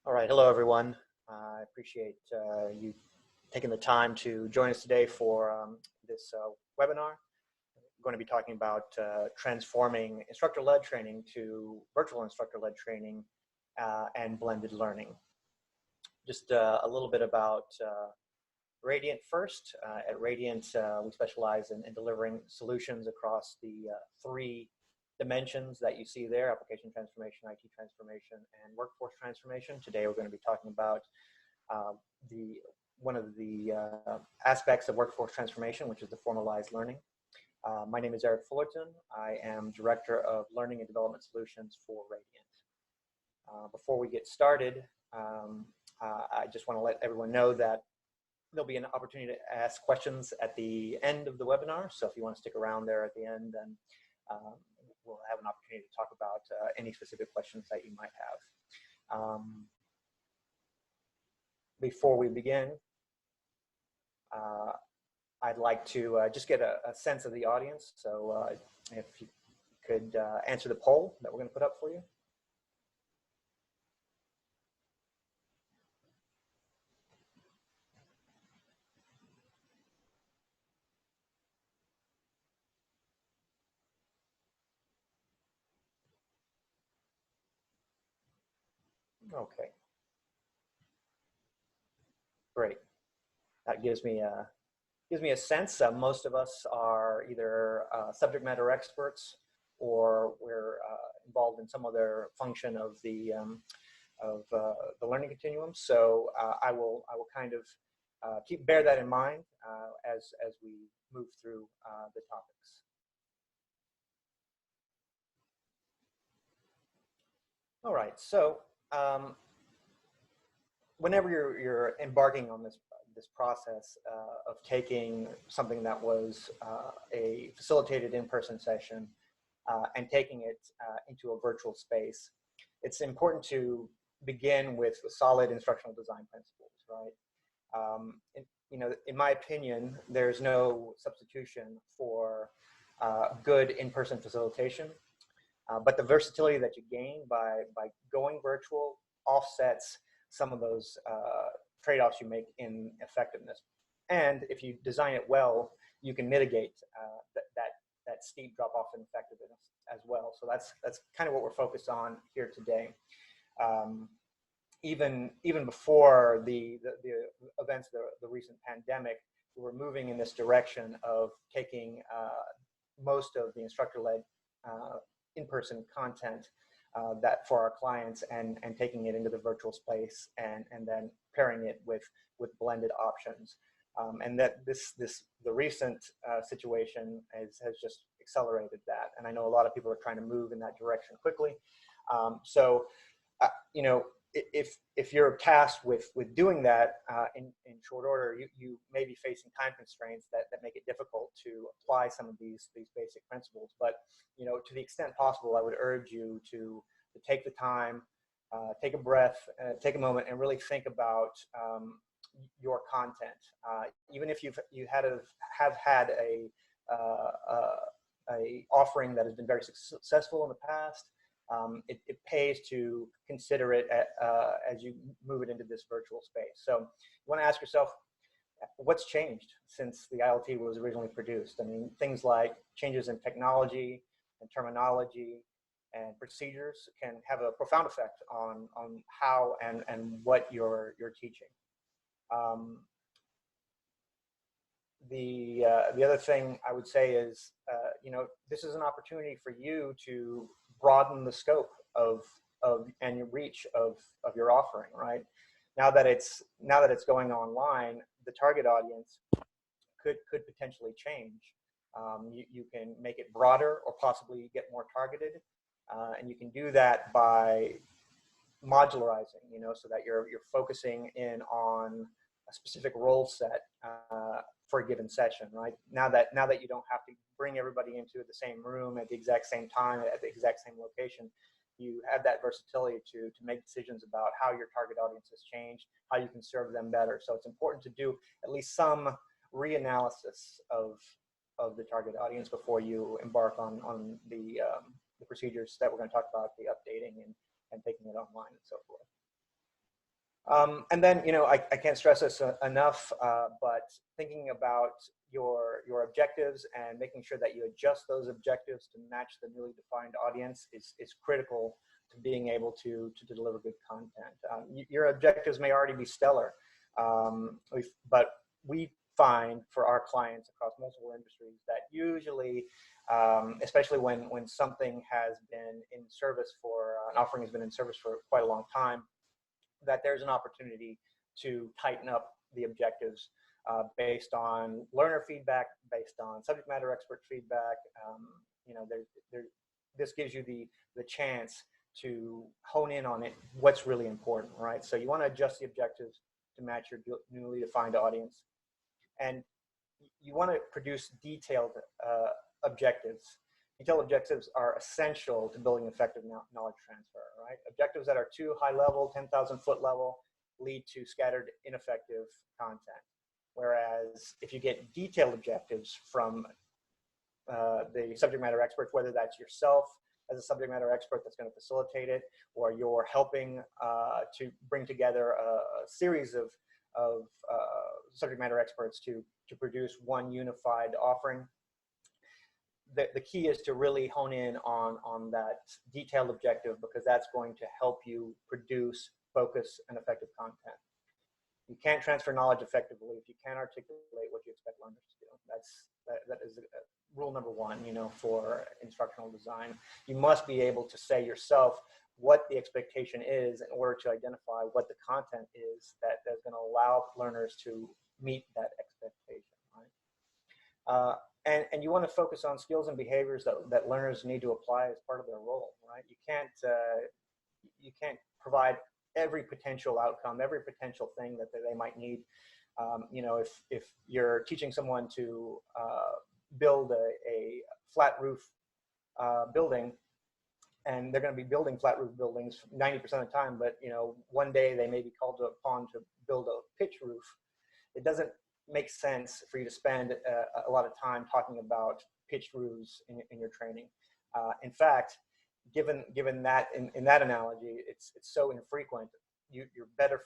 All right, hello everyone. I appreciate you taking the time to join us today for this webinar. We're going to be talking about transforming instructor-led training to virtual instructor-led training and blended learning. Just a little bit about Radiant first. At Radiant, we specialize in delivering solutions across the three dimensions that you see there: application transformation, IT transformation, and workforce transformation. Today we're going to be talking about one of the aspects of workforce transformation, which is the formalized learning. My name is Erik Fullerton. I am Director of Learning and Development Solutions for Radiant. Before we get started, I just want to let everyone know that there'll be an opportunity to ask questions at the end of the webinar. So if you want to stick around there at the end, then we'll have an opportunity to talk about any specific questions that you might have. Before we begin, I'd like to just get a sense of the audience. So if you could answer the poll that we're going to put up for you. Okay. Great. That gives me a sense. Most of us are either subject matter experts, or we're involved in some other function of the learning continuum. So I will kind of bear that in mind as we move through the topics. All right. So whenever you're embarking on this process of taking something that was a facilitated in-person session and taking it into a virtual space, it's important to begin with solid instructional design principles, right? In my opinion, there's no substitution for good in-person facilitation, but the versatility that you gain by going virtual offsets some of those trade-offs you make in effectiveness. And if you design it well, you can mitigate that steep drop-off in effectiveness as well. So that's kind of what we're focused on here today. Even before the events of the recent pandemic, we were moving in this direction of taking most of the instructor-led in-person content that for our clients and taking it into the virtual space and then pairing it with blended options. And that the recent situation has just accelerated that. And I know a lot of people are trying to move in that direction quickly. If you're tasked with doing that in short order, you may be facing time constraints that make it difficult to apply some of these basic principles. But to the extent possible, I would urge you to take the time, take a breath, take a moment, and really think about your content. Even if you have had a offering that has been very successful in the past, it pays to consider it as you move it into this virtual space. So you want to ask yourself, what's changed since the ILT was originally produced? I mean, things like changes in technology and terminology and procedures can have a profound effect on how and what you're teaching. The other thing I would say is, this is an opportunity for you to broaden the scope of and your reach of your offering, right? Now that it's going online, the target audience could potentially change. You can make it broader or possibly get more targeted, and you can do that by modularizing, so that you're focusing in on a specific role set for a given session, right? Now that you don't have to bring everybody into the same room at the exact same time, at the exact same location, you have that versatility to make decisions about how your target audience has changed, how you can serve them better. So it's important to do at least some reanalysis of the target audience before you embark on the procedures that we're going to talk about, the updating and taking it online and so forth. And then, you know, I can't stress this enough, but thinking about your objectives and making sure that you adjust those objectives to match the newly defined audience is critical to being able to deliver good content. Your objectives may already be stellar, but we find for our clients across multiple industries that usually, especially when something has been in service for, an offering has been in service for quite a long time, that there's an opportunity to tighten up the objectives based on learner feedback, based on subject matter expert feedback. You know, this gives you the chance to hone in on it, what's really important, right? So you want to adjust the objectives to match your newly defined audience. And you want to produce detailed objectives. Detailed objectives are essential to building effective knowledge transfer, right? Objectives that are too high level, 10,000-foot level, lead to scattered, ineffective content. Whereas if you get detailed objectives from the subject matter experts, whether that's yourself as a subject matter expert that's going to facilitate it, or you're helping to bring together a series of subject matter experts to produce one unified offering, the key is to really hone in on that detailed objective, because that's going to help you produce focused and effective content. You can't transfer knowledge effectively if you can't articulate what you expect learners to do. That is rule number one, you know, for instructional design. You must be able to say yourself what the expectation is in order to identify what the content is that is going to allow learners to meet that expectation, right? And you want to focus on skills and behaviors that learners need to apply as part of their role, right? You can't provide every potential outcome, every potential thing that they might need. You know, if you're teaching someone to build a flat roof building, and they're going to be building flat roof buildings 90% of the time, but you know, one day they may be called upon to build a pitch roof, it doesn't make sense for you to spend a lot of time talking about pitched roofs in your training. In fact, given that in that analogy, it's so infrequent, you're better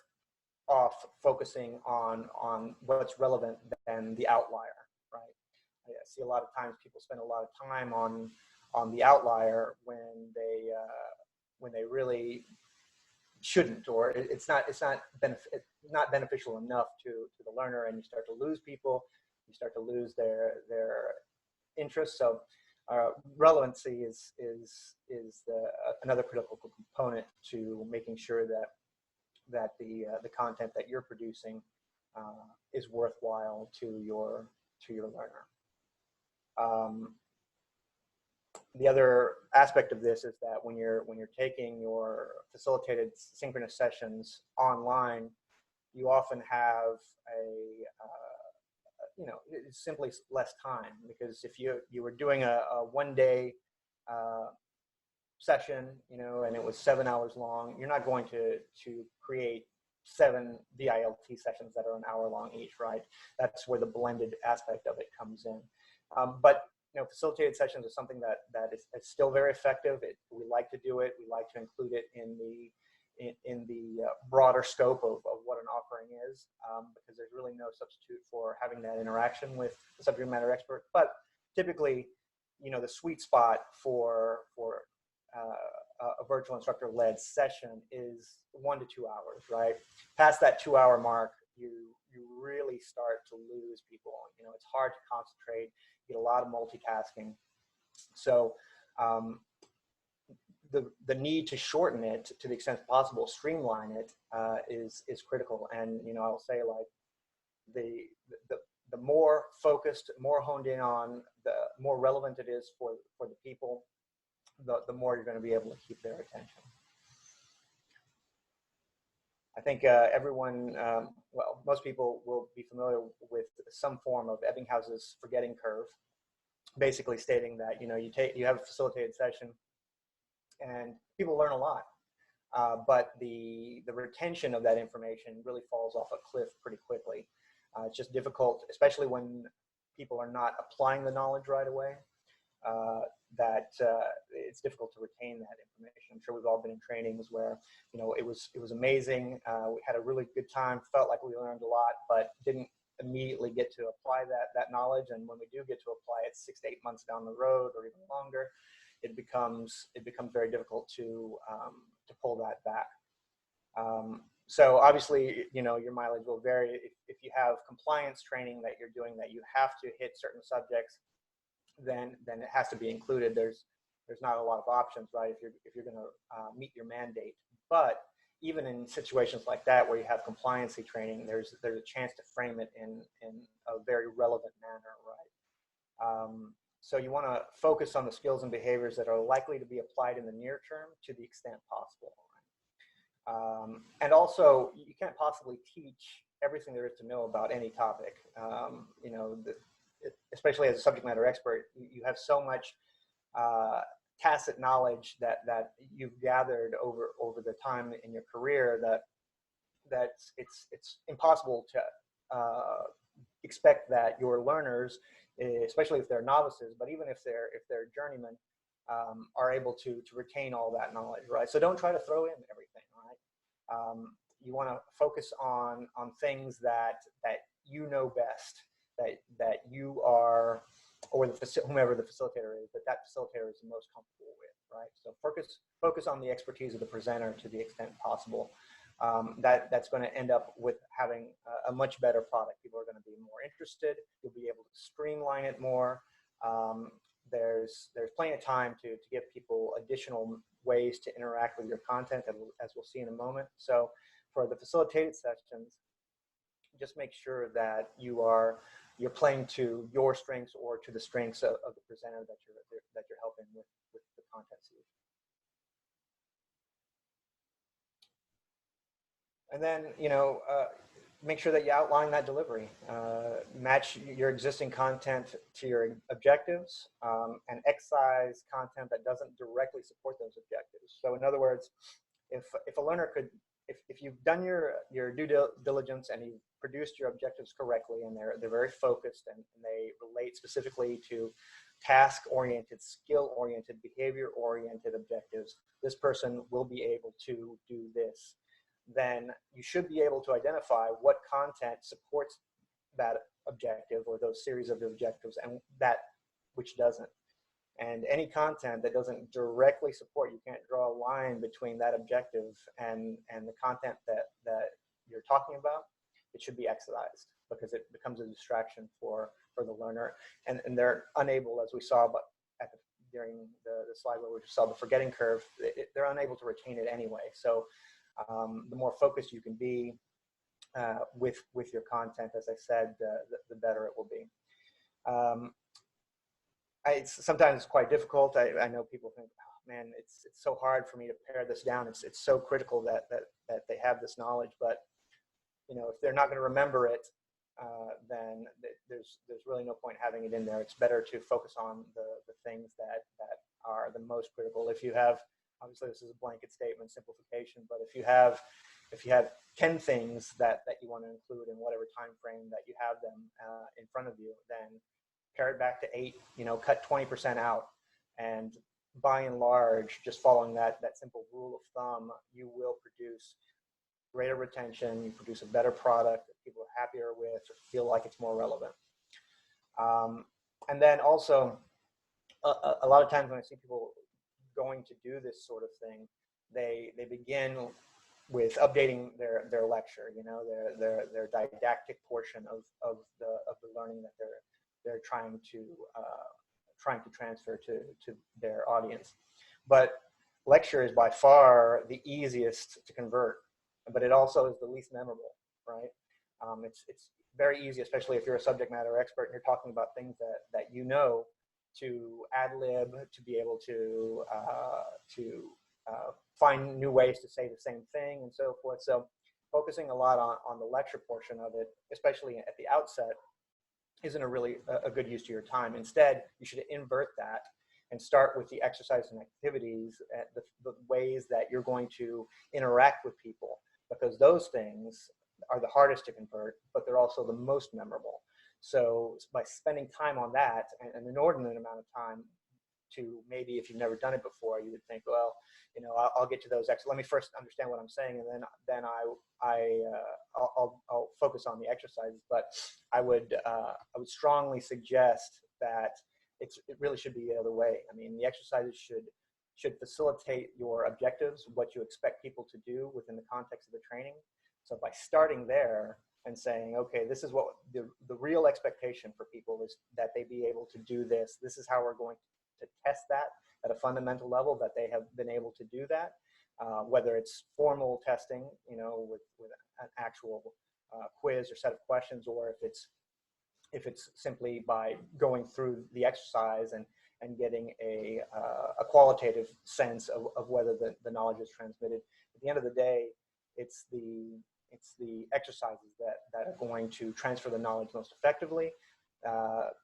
off focusing on what's relevant than the outlier, right? I see a lot of times people spend a lot of time on the outlier when they really shouldn't, or it's not beneficial enough to the learner, and you start to lose people, you start to lose their interest. So relevancy is another critical component to making sure that the content that you're producing is worthwhile to your learner. The other aspect of this is that when you're taking your facilitated synchronous sessions online, you often have you know, it's simply less time, because if you were doing a one-day session, you know, and it was 7 hours long, you're not going to create 7 ILT sessions that are an hour long each, right? That's where the blended aspect of it comes in. But you know, facilitated sessions is something that is still very effective. We like to do it. We like to include it in the broader scope of what an offering is, because there's really no substitute for having that interaction with the subject matter expert. But typically, you know, the sweet spot for a virtual instructor-led session is 1 to 2 hours, right? Past that 2-hour mark, you really start to lose people. You know, it's hard to concentrate. You get a lot of multitasking. So the need to shorten it to the extent possible, streamline it, is critical. And you know, I'll say, like, the more focused, more honed in on, the more relevant it is for the people, the more you're going to be able to keep their attention. I think everyone, well, most people will be familiar with some form of Ebbinghaus's forgetting curve, basically stating that, you know, you have a facilitated session and people learn a lot, but the retention of that information really falls off a cliff pretty quickly. It's just difficult, especially when people are not applying the knowledge right away. that it's difficult to retain that information. I'm sure we've all been in trainings where, you know, it was amazing. We had a really good time, felt like we learned a lot, but didn't immediately get to apply that knowledge. And when we do get to apply it 6 to 8 months down the road or even longer, it becomes very difficult to pull that back. So obviously, you know, your mileage will vary. If you have compliance training that you're doing that you have to hit certain subjects, then it has to be included. There's not a lot of options, right? If you're going to meet your mandate. But even in situations like that where you have compliancy training, there's a chance to frame it in a very relevant manner, right? So you want to focus on the skills and behaviors that are likely to be applied in the near term to the extent possible. Right? And also, you can't possibly teach everything there is to know about any topic. You know, especially as a subject matter expert, you have so much tacit knowledge that you've gathered over the time in your career that it's impossible to expect that your learners, especially if they're novices, but even if they're journeymen, are able to retain all that knowledge, right? So don't try to throw in everything, right? You want to focus on things that you know best, that you are, or whomever the facilitator is, that facilitator is the most comfortable with, right? So focus on the expertise of the presenter to the extent possible. That's going to end up with having a much better product. People are going to be more interested. You'll be able to streamline it more. There's plenty of time to give people additional ways to interact with your content, as we'll see in a moment. So for the facilitated sessions, just make sure that you're playing to your strengths or to the strengths of the presenter that you're helping with the content solution. And then, you know, make sure that you outline that delivery. Match your existing content to your objectives, and excise content that doesn't directly support those objectives. So in other words, if a learner could, if you've done your due diligence and you've produced your objectives correctly, and they're very focused and they relate specifically to task-oriented, skill-oriented, behavior-oriented objectives, this person will be able to do this. Then you should be able to identify what content supports that objective or those series of objectives and that which doesn't. And any content that doesn't directly support, you can't draw a line between that objective and the content that you're talking about, it should be excised because it becomes a distraction for the learner. And they're unable, as we saw but during the slide where we saw the forgetting curve, they're unable to retain it anyway. So the more focused you can be with your content, as I said, the better it will be. Sometimes it's quite difficult. I know people think, oh, man, it's so hard for me to pare this down. It's so critical that they have this knowledge, but you know, if they're not going to remember it, then there's really no point having it in there. It's better to focus on the things that are the most critical. If you have, obviously this is a blanket statement, simplification, but if you have 10 things that you want to include in whatever time frame that you have them in front of you, then pare it back to 8, you know, cut 20% out. And by and large, just following that simple rule of thumb, you will produce greater retention, you produce a better product that people are happier with or feel like it's more relevant. And then also, a lot of times when I see people going to do this sort of thing, they begin with updating their lecture, you know, their didactic portion of the learning that they're trying to transfer to their audience. But lecture is by far the easiest to convert, but it also is the least memorable, right? It's very easy, especially if you're a subject matter expert and you're talking about things that you know, to ad lib, to be able to find new ways to say the same thing and so forth. So focusing a lot on the lecture portion of it, especially at the outset, isn't a good use to your time. Instead, you should invert that and start with the exercise and activities, the ways that you're going to interact with people, because those things are the hardest to convert, but they're also the most memorable. So by spending time on that, an inordinate amount of time, to maybe if you've never done it before, you would think, well, you know, I'll get to those. Let me first understand what I'm saying, and then I'll focus on the exercises. But I would strongly suggest that it really should be the other way. I mean, the exercises should facilitate your objectives, what you expect people to do within the context of the training. So by starting there and saying, okay, this is what the real expectation for people is, that they be able to do this. This is how we're going to test that at a fundamental level, that they have been able to do that, whether it's formal testing, you know, with an actual quiz or set of questions, or if it's simply by going through the exercise and getting a qualitative sense of whether the knowledge is transmitted. At the end of the day, it's the exercises that are going to transfer the knowledge most effectively,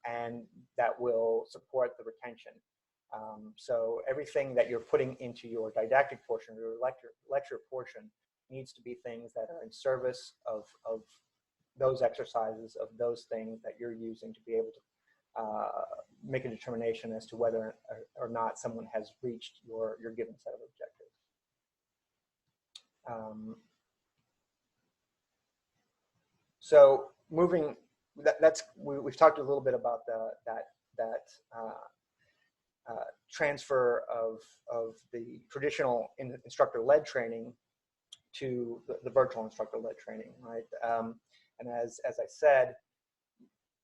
and that will support the retention. So everything that you're putting into your didactic portion, your lecture portion, needs to be things that are in service of those exercises, of those things that you're using to be able to make a determination as to whether or not someone has reached your given set of objectives. So moving, we've talked a little bit about that transfer of the traditional instructor-led training to the virtual instructor-led training, right? And as I said,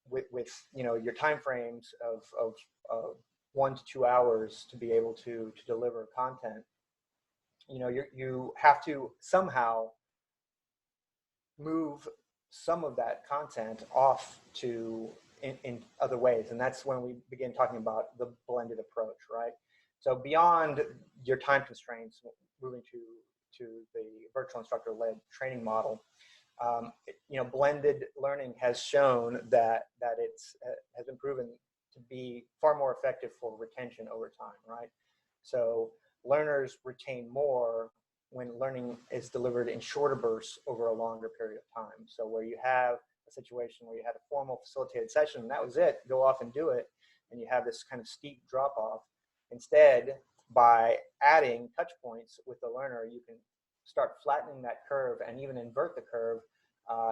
with you know, your time frames of 1 to 2 hours to be able to deliver content, you know, you have to somehow move some of that content off to in other ways, and that's when we begin talking about the blended approach, right? So beyond your time constraints, moving to the virtual instructor-led training model, you know, blended learning has shown that has been proven to be far more effective for retention over time, right? So learners retain more when learning is delivered in shorter bursts over a longer period of time. So where you have a situation where you had a formal facilitated session and that was it, go off and do it, and you have this kind of steep drop off. Instead, by adding touch points with the learner, you can start flattening that curve and even invert the curve,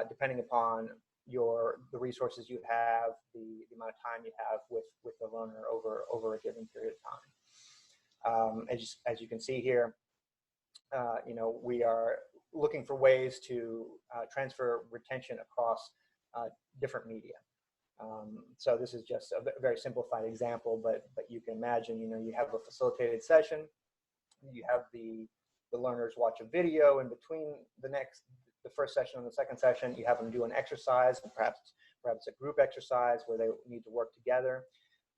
depending upon the resources you have, the amount of time you have with the learner over a given period of time. As you can see here, you know, we are looking for ways to transfer retention across different media. So this is just a very simplified example, but you can imagine, you know, you have a facilitated session, you have the learners watch a video in between the first session and the second session, you have them do an exercise, perhaps a group exercise where they need to work together.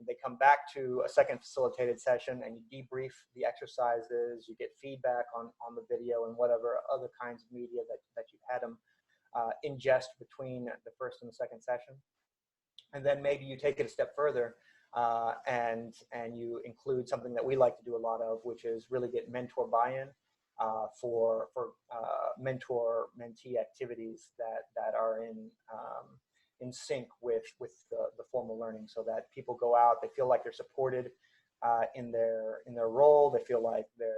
They come back to a second facilitated session and you debrief the exercises, you get feedback on the video and whatever other kinds of media that you had them ingest between the first and the second session. And then maybe you take it a step further and you include something that we like to do a lot of, which is really get mentor buy-in for mentor-mentee activities that are in sync with the formal learning, so that people go out, they feel like they're supported in their role, they feel like the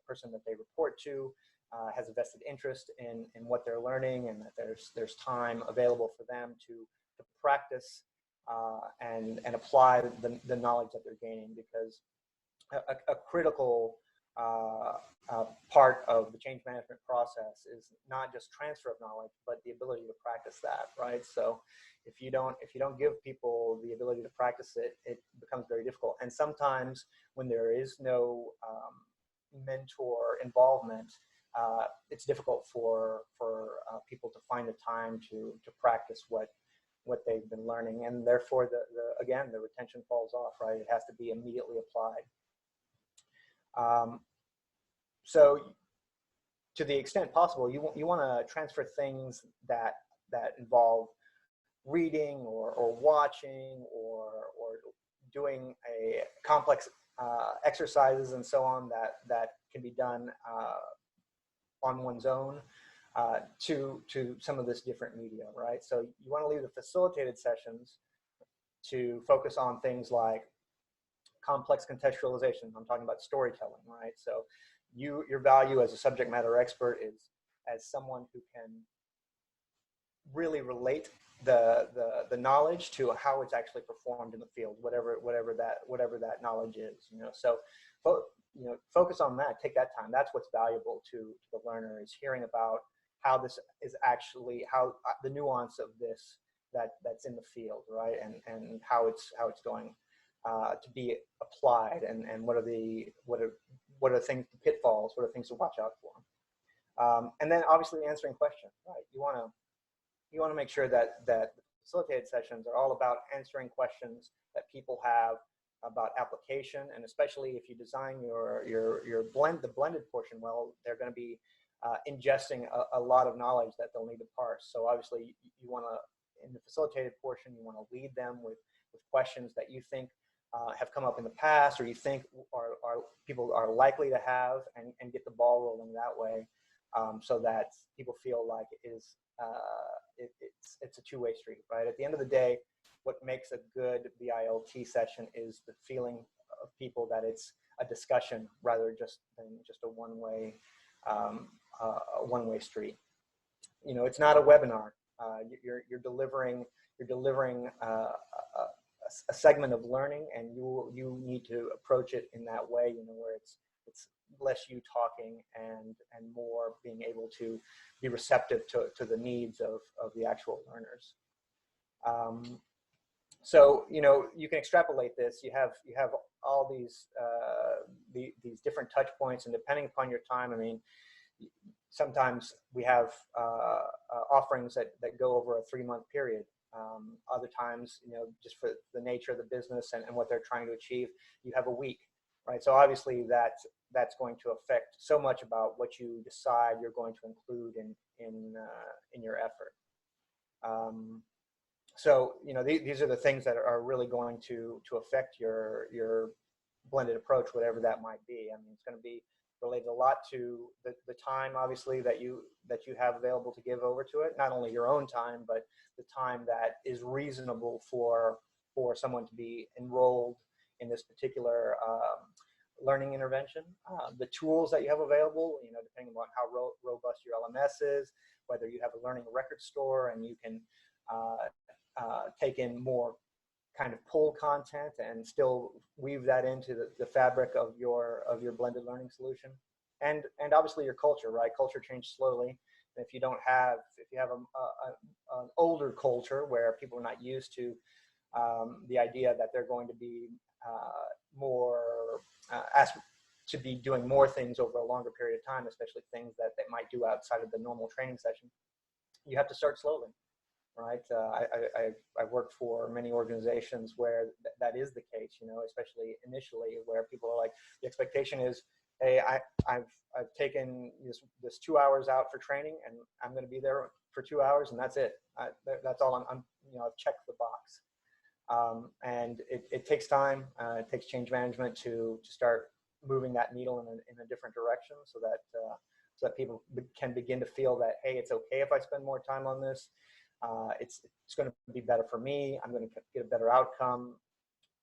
person that they report to has a vested interest in what they're learning, and that there's time available for them to practice and apply the knowledge that they're gaining, because a critical part of the change management process is not just transfer of knowledge, but the ability to practice that, right? So if you don't give people the ability to practice it, it becomes very difficult. And sometimes when there is no mentor involvement, it's difficult for people to find the time to practice what they've been learning, and therefore again the retention falls off, right? It has to be immediately applied. So to the extent possible, you want to transfer things that involve reading or watching or doing a complex exercises and so on that can be done on one's own to some of this different media, right? So you want to leave the facilitated sessions to focus on things like complex contextualization. I'm talking about storytelling, right? So your value as a subject matter expert is as someone who can really relate the knowledge to how it's actually performed in the field, whatever that knowledge is, you know. So, you know, focus on that. Take that time. That's what's valuable to the learner, is hearing about how this is actually, how the nuance of this that's in the field, right? And how it's going to be applied, and what are the things, the pitfalls, what are things to watch out for. And then obviously answering questions, right? You want to make sure that facilitated sessions are all about answering questions that people have about application, and especially if you design the blended portion well, they're going to be ingesting a lot of knowledge that they'll need to parse. So obviously you want to, in the facilitated portion, you want to lead them with questions that you think have come up in the past, or you think are people are likely to have, and get the ball rolling that way, so that people feel like it's a two-way street, right? At the end of the day, what makes a good ILT session is the feeling of people that it's a discussion rather than just a one-way street. You know, it's not a webinar. You're delivering a segment of learning, and you need to approach it in that way, you know, where it's less you talking and more being able to be receptive to the needs of the actual learners. So, you know, you can extrapolate this. You have all these different touch points, and depending upon your time, I mean, sometimes we have offerings that go over a 3-month period. Other times, you know, just for the nature of the business and what they're trying to achieve, you have a week, right? So obviously that's going to affect so much about what you decide you're going to include in your effort. So, you know, these are the things that are really going to affect your blended approach, whatever that might be. I mean, it's going to be related a lot to the time, obviously, that you have available to give over to it. Not only your own time, but the time that is reasonable for someone to be enrolled in this particular learning intervention. The tools that you have available, you know, depending on how robust your LMS is, whether you have a learning record store and you can take in more kind of pull content and still weave that into the fabric of your blended learning solution, and obviously your culture, right? Culture changes slowly. And if you have an older culture where people are not used to the idea that they're going to be asked to be doing more things over a longer period of time, especially things that they might do outside of the normal training session, you have to start slowly. Right. I've worked for many organizations where that is the case, you know, especially initially, where people are like, the expectation is, hey, I've taken this 2 hours out for training, and I'm going to be there for 2 hours, and that's it. That's all I'm you know, I've checked the box. And it takes time. It takes change management to start moving that needle in a different direction, so that people can begin to feel that, hey, it's okay if I spend more time on this. It's going to be better for me. I'm going to get a better outcome,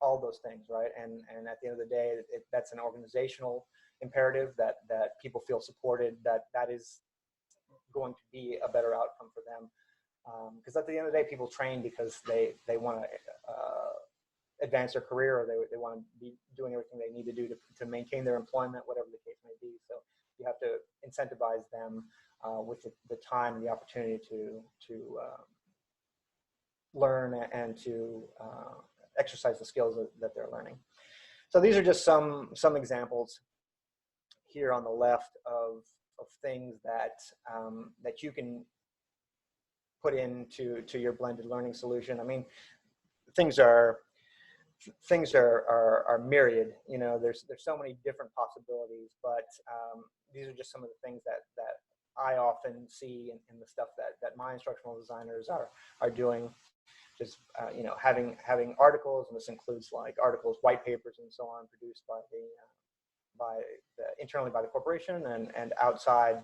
all those things, right? And at the end of the day, that's an organizational imperative that people feel supported, that is going to be a better outcome for them. Because at the end of the day, people train because they want to advance their career, or they want to be doing everything they need to do to maintain their employment, whatever the case may be. So you have to incentivize them with the time and the opportunity to learn and to exercise the skills that they're learning. So these are just some examples here on the left of things that you can put into your blended learning solution. I mean, things are myriad. You know, there's so many different possibilities, but these are just some of the things that I often see in the stuff that my instructional designers are doing. Just you know, having articles, and this includes like articles, white papers, and so on, produced internally by the corporation, and outside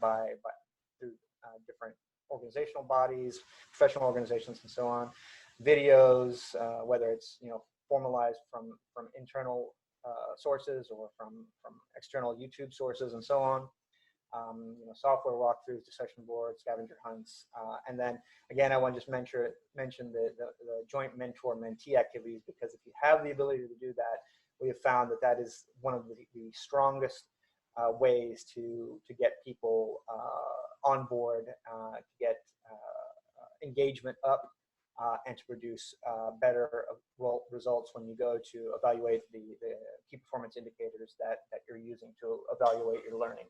through different organizational bodies, professional organizations, and so on. Videos, whether it's, you know, formalized from internal sources or from external YouTube sources and so on. Software walkthroughs, discussion boards, scavenger hunts, and then again, I want to just mention the joint mentor-mentee activities, because if you have the ability to do that, we have found that that is one of the strongest ways to get people on board, to get engagement up, and to produce better results when you go to evaluate the key performance indicators that you're using to evaluate your learning.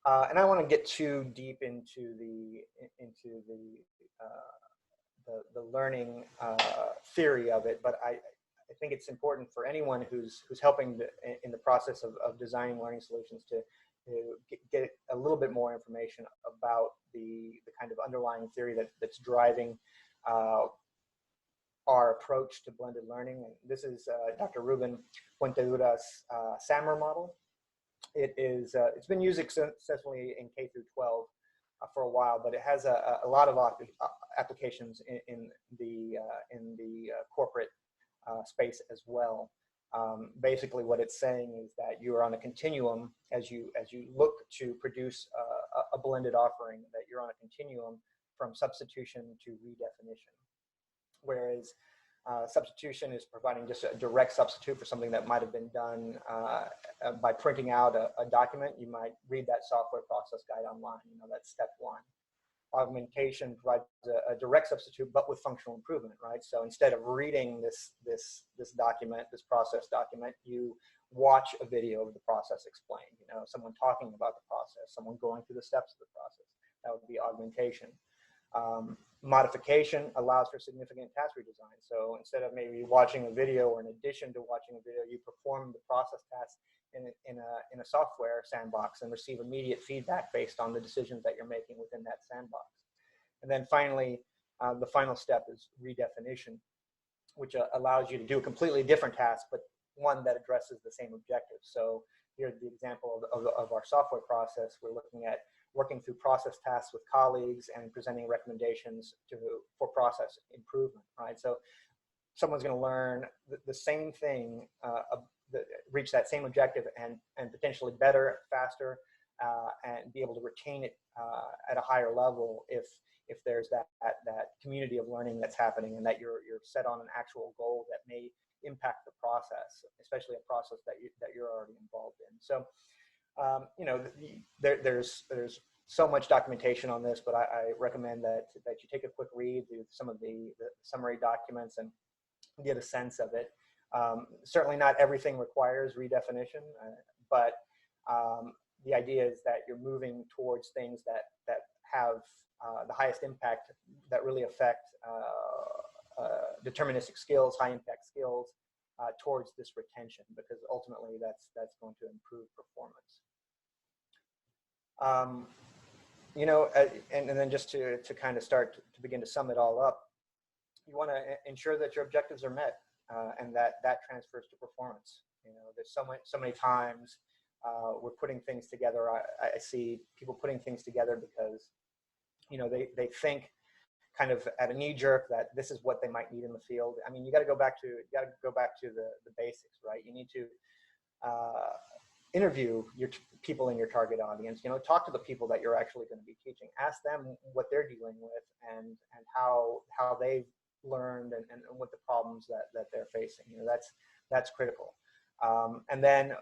And I don't want to get too deep into the learning theory of it, but I think it's important for anyone who's helping in the process of designing learning solutions to get a little bit more information about the kind of underlying theory that's driving our approach to blended learning. And this is Dr. Ruben Fuenteura's SAMR model. It's been used successfully in K through 12 for a while, but it has a lot of applications in the corporate space as well. Basically, what it's saying is that you are on a continuum as you look to produce a blended offering. That you're on a continuum from substitution to redefinition, whereas substitution is providing just a direct substitute for something that might have been done by printing out a document. You might read that software process guide online. That's step one. Augmentation provides a direct substitute, but with functional improvement, right? So instead of reading this document, this process document, you watch a video of the process explained. Someone talking about the process, someone going through the steps of the process. That would be augmentation. Modification allows for significant task redesign. So instead of maybe watching a video, or in addition to watching a video, you perform the process task in a software sandbox and receive immediate feedback based on the decisions that you're making within that sandbox. And then finally, the final step is redefinition, which allows you to do a completely different task, but one that addresses the same objectives. So here's the example of our software process. We're looking at working through process tasks with colleagues and presenting recommendations for process improvement, right? So someone's going to learn the same thing, reach that same objective and potentially better, faster, and be able to retain it at a higher level if there's that community of learning that's happening, and that you're set on an actual goal that may impact the process, especially a process that you're already involved in. So there's so much documentation on this, but I recommend that you take a quick read through some of the summary documents and get a sense of it. Certainly not everything requires redefinition, but the idea is that you're moving towards things that have the highest impact, that really affect deterministic skills, high impact skills, towards this retention, because ultimately that's going to improve performance. And then just to kind of start to begin to sum it all up, you want to ensure that your objectives are met, and that transfers to performance. There's so many times we're putting things together. I see people putting things together because they think kind of at a knee jerk that this is what they might need in the field. I mean, you got to go back to the basics, right? You need to interview your people in your target audience. Talk to the people that you're actually going to be teaching. Ask them what they're dealing with and how they've learned and what the problems that they're facing. That's critical. And then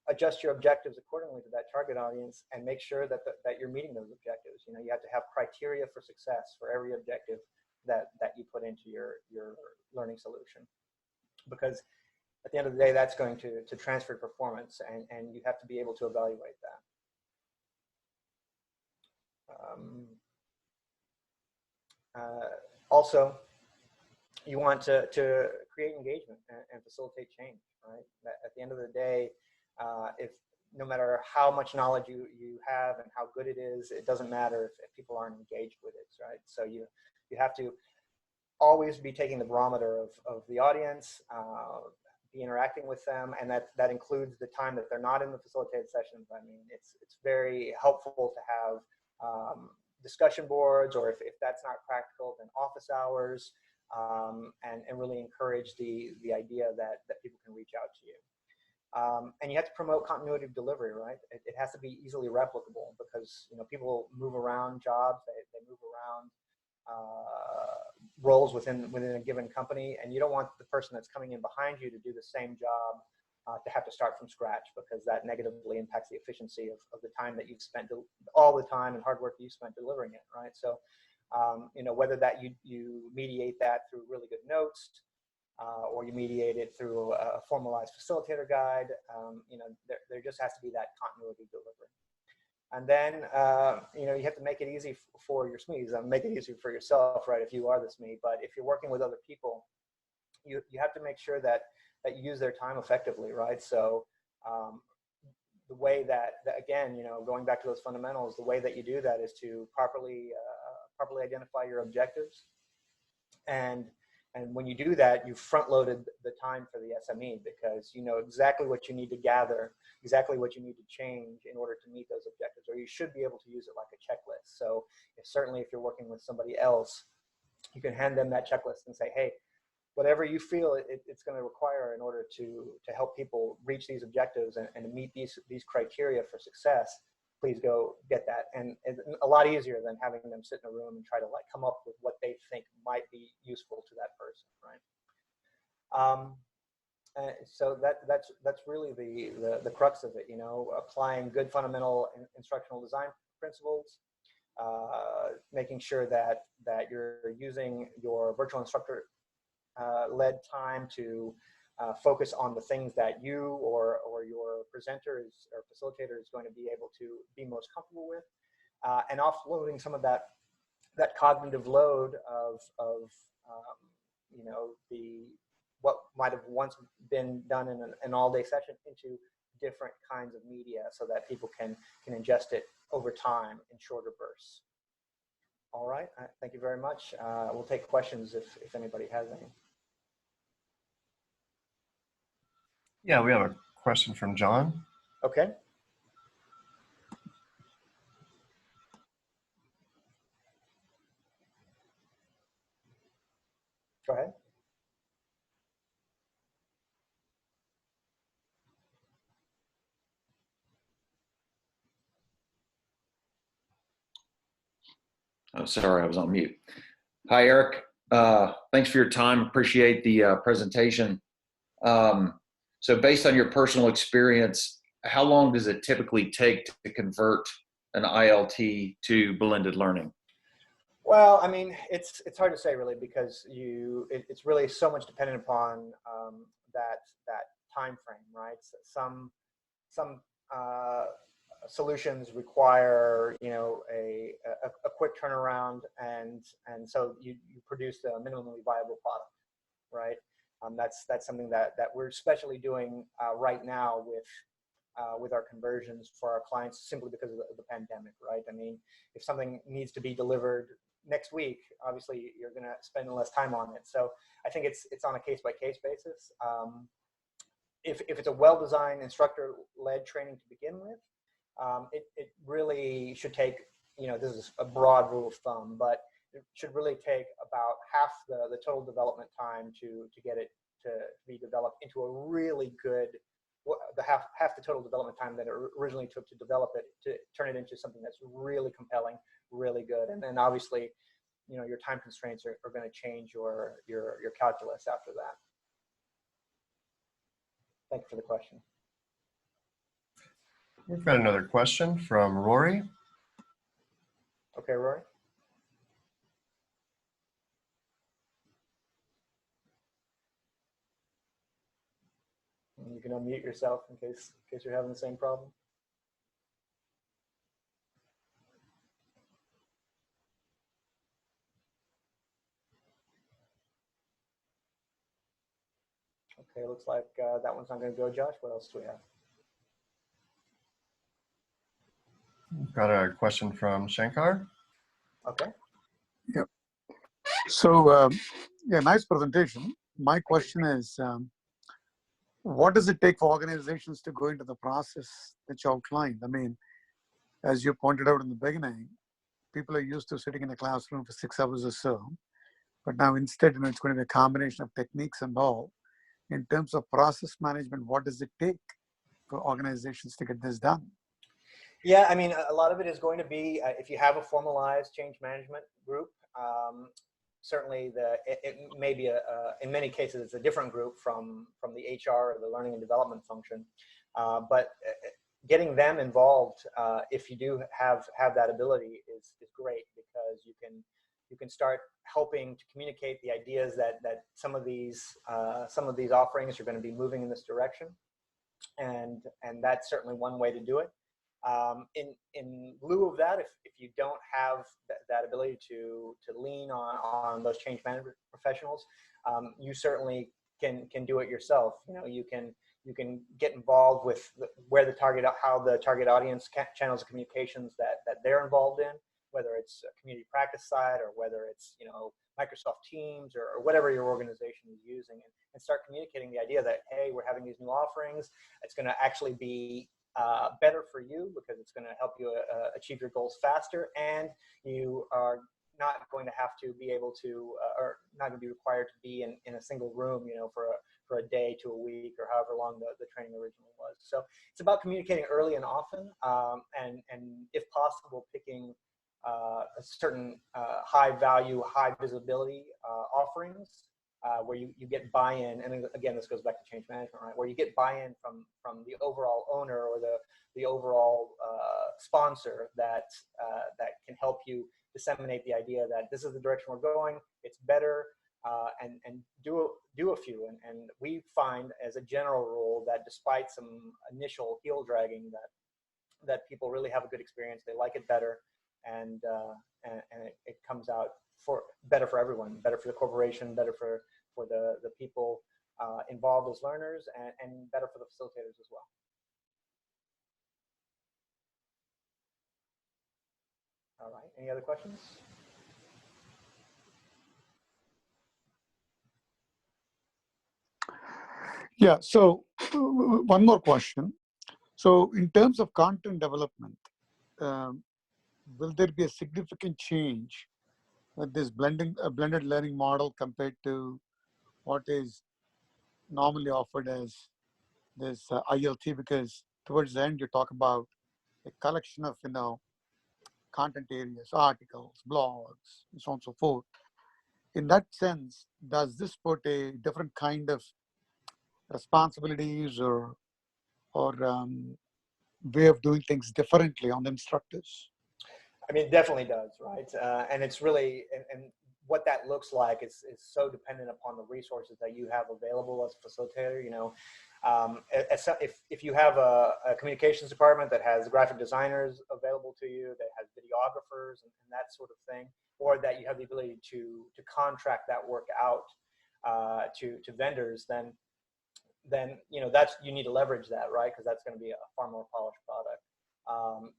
adjust your objectives accordingly to that target audience, and make sure that you're meeting those objectives. You have to have criteria for success for every objective that you put into your learning solution, because at the end of the day, that's going to transfer performance, and you have to be able to evaluate that. Also, you want to create engagement and facilitate change, right? At the end of the day, if no matter how much knowledge you have and how good it is, it doesn't matter if people aren't engaged with it, right? So you have to always be taking the barometer of the audience, be interacting with them, and that includes the time that they're not in the facilitated sessions. I mean, it's very helpful to have discussion boards, or if that's not practical, then office hours, and really encourage the idea that people can reach out to you. And you have to promote continuity of delivery, right? It has to be easily replicable because, you know, people move around jobs, they move around roles within a given company, and you don't want the person that's coming in behind you to do the same job to have to start from scratch, because that negatively impacts the efficiency of the time that you've spent, all the time and hard work that you spent delivering it, right? So, you know, whether that you mediate that through really good notes, or you mediate it through a formalized facilitator guide, you know, there just has to be that continuity of delivery. And then, you know, you have to make it easy for your SMEs. Make it easy for yourself, right, if you are the SME. But if you're working with other people, you have to make sure that you use their time effectively, right? So the way that, again, you know, going back to those fundamentals, the way that you do that is to properly identify your objectives. And when you do that, you've front-loaded the time for the SME, because you know exactly what you need to gather, exactly what you need to change in order to meet those objectives, or you should be able to use it like a checklist. So certainly if you're working with somebody else, you can hand them that checklist and say, hey, whatever you feel it's going to require in order to help people reach these objectives and meet these criteria for success, please go get that. And it's a lot easier than having them sit in a room and try to like come up with what they think might be useful to that person, right? So that's really the crux of it, you know, applying good fundamental instructional design principles, making sure that you're using your virtual instructor led time to focus on the things that you or your presenter or facilitator is going to be able to be most comfortable with, and offloading some of that cognitive load of you know, what might have once been done in an all-day session into different kinds of media, so that people can ingest it over time in shorter bursts. All right, thank you very much. We'll take questions if anybody has any. Yeah, we have a question from John. Okay. Go ahead. Oh, sorry, I was on mute. Hi, Eric. Thanks for your time. Appreciate the presentation. So based on your personal experience, how long does it typically take to convert an ILT to blended learning? Well, I mean, it's hard to say really, because it's really so much dependent upon that time frame, right? So some solutions require, you know, a quick turnaround, and so you produce a minimally viable product, right? That's something that we're especially doing right now with our conversions for our clients, simply because of the pandemic, right? I mean, if something needs to be delivered next week, obviously you're going to spend less time on it. So I think it's on a case-by-case basis. If it's a well-designed instructor-led training to begin with, it really should take, you know, this is a broad rule of thumb, but it should really take about half the total development time to get it to be developed into a really good, half the total development time that it originally took to develop it, to turn it into something that's really compelling, really good. And then obviously, you know, your time constraints are going to change your calculus after that. Thank you for the question. We've got another question from Rory. Okay, Rory. You can unmute yourself in case you're having the same problem. Okay, looks like that one's not going to go, Josh. What else do we have? We've got a question from Shankar. Okay. Yep. So, yeah, nice presentation. My question is, what does it take for organizations to go into the process that you outlined? I mean, as you pointed out in the beginning, people are used to sitting in a classroom for 6 hours or so. But now instead, it's going to be a combination of techniques and all. In terms of process management, what does it take for organizations to get this done? Yeah, I mean, a lot of it is going to be if you have a formalized change management group. Certainly, it may be in many cases it's a different group from the HR or the learning and development function, but getting them involved, if you do have that ability, is great, because you can start helping to communicate the ideas that some of these offerings are going to be moving in this direction, and that's certainly one way to do it. In lieu of that, if you don't have that ability to lean on those change management professionals, you certainly can do it yourself. You can get involved with how the target audience channels of communications that they're involved in, whether it's a community practice side or whether it's Microsoft Teams or whatever your organization is using, and start communicating the idea that, hey, we're having these new offerings. It's going to actually be better for you, because it's going to help you achieve your goals faster, and you are not going to have to be able to, or not going to be required to be in a single room, for a day to a week, or however long the training originally was. So it's about communicating early and often, and if possible, picking a certain high value, high visibility offerings, where you get buy-in, and again, this goes back to change management, right? Where you get buy-in from the overall owner or the overall sponsor that can help you disseminate the idea that this is the direction we're going. It's better, and do a few. And we find, as a general rule, that despite some initial heel dragging, that people really have a good experience. They like it better, and it comes out better for everyone, better for the corporation, better for the people involved as learners, and better for the facilitators as well. All right, any other questions? Yeah, so one more question. So in terms of content development, will there be a significant change with this blended learning model compared to what is normally offered as this ILT? Because towards the end, you talk about a collection of content areas, articles, blogs, and so on and so forth. In that sense, does this put a different kind of responsibilities or way of doing things differently on the instructors? I mean, it definitely does, right? And it's really, and what that looks like is so dependent upon the resources that you have available as a facilitator. If you have a communications department that has graphic designers available to you, that has videographers and that sort of thing, or that you have the ability to contract that work out to vendors, then you need to leverage that, right? Because that's going to be a far more polished product.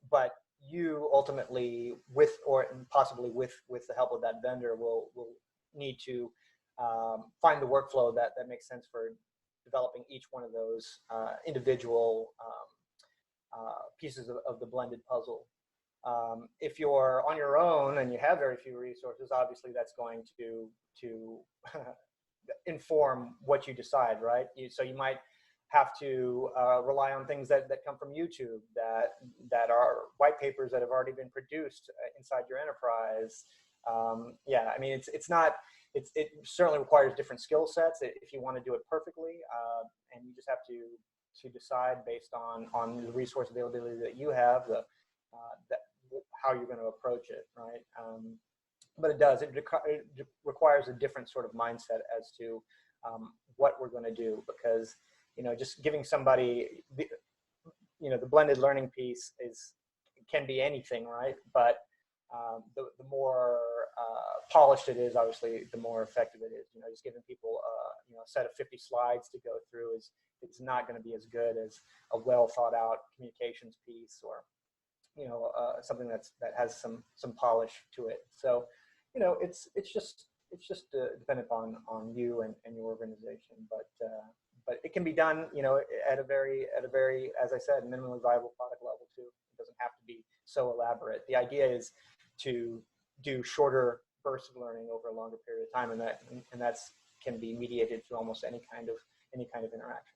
But you ultimately, possibly with the help of that vendor, will need to find the workflow that makes sense for developing each one of those individual pieces of the blended puzzle. If you're on your own and you have very few resources, obviously that's going to inform what you decide, right? So you might have to rely on things that come from YouTube, that are white papers that have already been produced inside your enterprise. Yeah, I mean, it certainly requires different skill sets if you want to do it perfectly, and you just have to decide based on the resource availability that you have, how you're going to approach it, right? But it requires a different sort of mindset as to what we're going to do, because just giving somebody the blended learning piece can be anything, right? But the more polished it is, obviously, the more effective it is. Just giving people a set of 50 slides to go through it's not going to be as good as a well thought out communications piece, or something that has some polish to it. So it's just dependent on you and your organization, but it can be done, at a very, as I said, minimally viable product level too. It doesn't have to be so elaborate. The idea is to do shorter bursts of learning over a longer period of time, and that's can be mediated through almost any kind of interaction.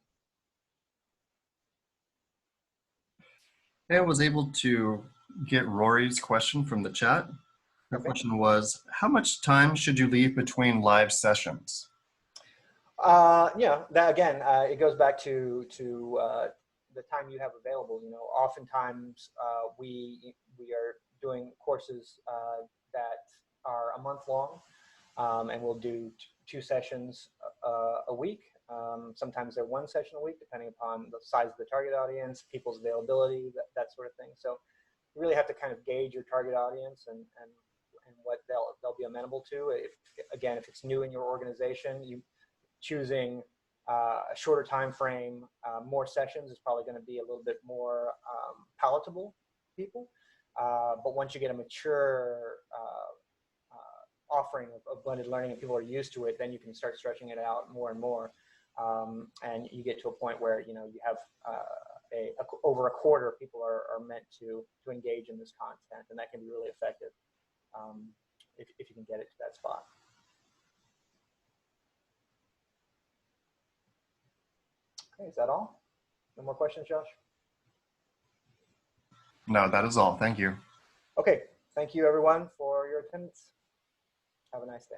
I was able to get Rory's question from the chat. The Okay. question was, how much time should you leave between live sessions? Yeah, that again, it goes back to the time you have available. You know, oftentimes we are doing courses that are a month long, and we'll do two sessions a week. Sometimes they're one session a week, depending upon the size of the target audience, people's availability, that sort of thing. So you really have to kind of gauge your target audience and what they'll be amenable to. If it's new in your organization, you choosing a shorter time frame, more sessions is probably going to be a little bit more palatable to people. But once you get a mature offering of blended learning and people are used to it, then you can start stretching it out more and more. And you get to a point where, you know, you have over a quarter of people are meant to engage in this content, and that can be really effective if you can get it to that spot. Okay, is that all? No more questions, Josh? No, that is all. Thank you. Okay, thank you everyone for your attendance. Have a nice day.